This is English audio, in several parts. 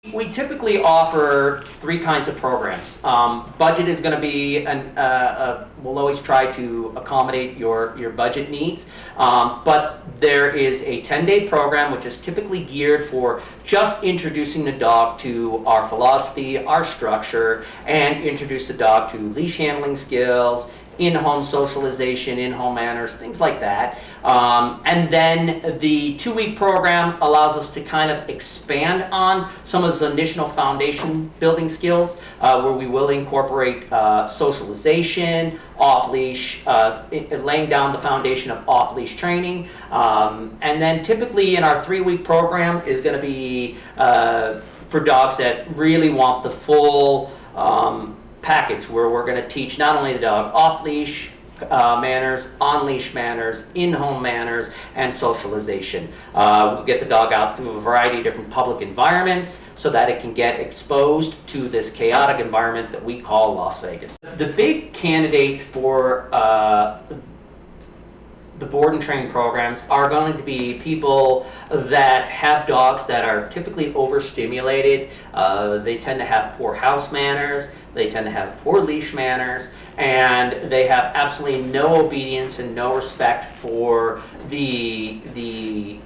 We typically offer three kinds of programs. Budget is going to be, we'll always try to accommodate your budget needs, but there is a 10-day program which is typically geared for just introducing the dog to our philosophy, our structure, and introduce the dog to leash handling skills, in-home socialization, in-home manners, things like that. And then the 2-week program allows us to kind of expand on some of those initial foundation building skills, where we will incorporate socialization, off-leash, laying down the foundation of off-leash training. And then typically in our 3-week program is going to be for dogs that really want the full package, where we're going to teach not only the dog off-leash manners, on-leash manners, in-home manners, and socialization. We'll get the dog out to a variety of different public environments so that it can get exposed to this chaotic environment that we call Las Vegas. The big candidates for the board and train programs are going to be people that have dogs that are typically overstimulated. They tend to have poor house manners, they tend to have poor leash manners, and they have absolutely no obedience and no respect for the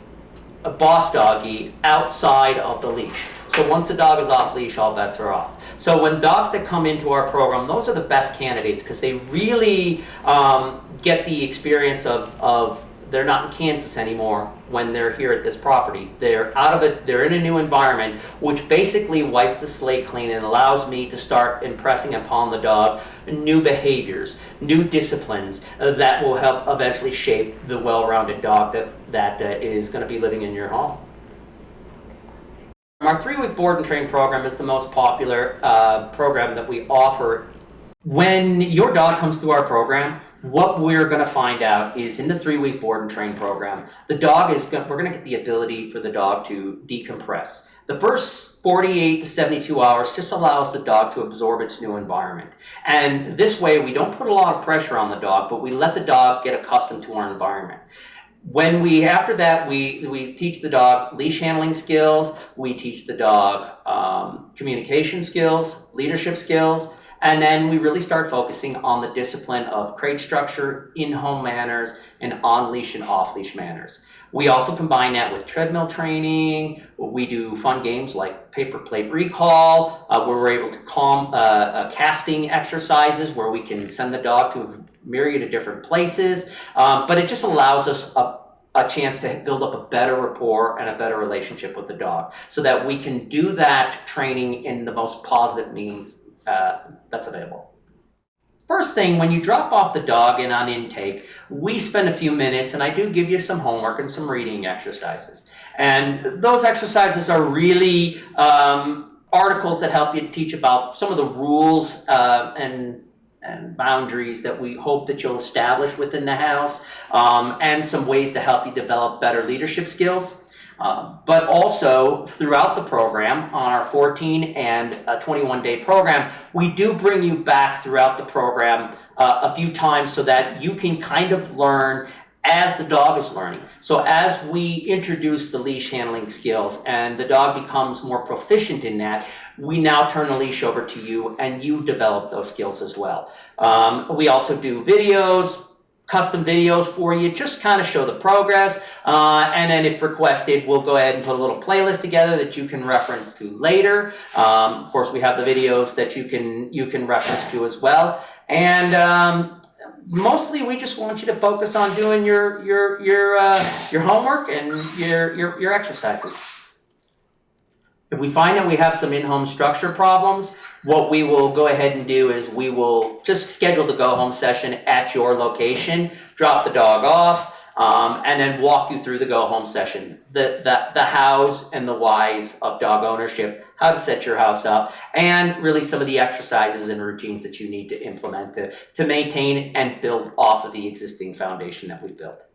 boss doggy outside of the leash. So once the dog is off leash, all bets are off. So when dogs that come into our program, those are the best candidates because they really get the experience of they're not in Kansas anymore when they're here at this property. They're out of it, they're in a new environment, which basically wipes the slate clean and allows me to start impressing upon the dog new behaviors, new disciplines that will help eventually shape the well-rounded dog that is going to be living in your home. Our 3-week board and train program is the most popular program that we offer. When your dog comes through our program, what we're going to find out is in the 3-week board and train program, we're going to get the ability for the dog to decompress. The first 48 to 72 hours just allows the dog to absorb its new environment. And this way, we don't put a lot of pressure on the dog, but we let the dog get accustomed to our environment. After that, we teach the dog leash handling skills, we teach the dog communication skills, leadership skills, and then we really start focusing on the discipline of crate structure, in-home manners, and on-leash and off-leash manners. We also combine that with treadmill training. We do fun games like paper plate recall, where we're able to calm casting exercises where we can send the dog to a myriad of different places. But it just allows us a chance to build up a better rapport and a better relationship with the dog so that we can do that training in the most positive means that's available. First thing, when you drop off the dog in on intake, we spend a few minutes and I do give you some homework and some reading exercises. And those exercises are really articles that help you teach about some of the rules and boundaries that we hope that you'll establish within the house, and some ways to help you develop better leadership skills. But also throughout the program, on our 14 and 21-day program, we do bring you back throughout the program a few times so that you can kind of learn as the dog is learning. So as we introduce the leash handling skills and the dog becomes more proficient in that, we now turn the leash over to you and you develop those skills as well. We also do videos, custom videos for you, just kind of show the progress, and then if requested, we'll go ahead and put a little playlist together that you can reference to later. Of course, we have the videos that you can reference to as well, and mostly we just want you to focus on doing your homework and your exercises. If we find that we have some in-home structure problems, what we will go ahead and do is we will just schedule the go-home session at your location, drop the dog off, and then walk you through the go-home session, the hows and the whys of dog ownership, how to set your house up, and really some of the exercises and routines that you need to implement to maintain and build off of the existing foundation that we've built.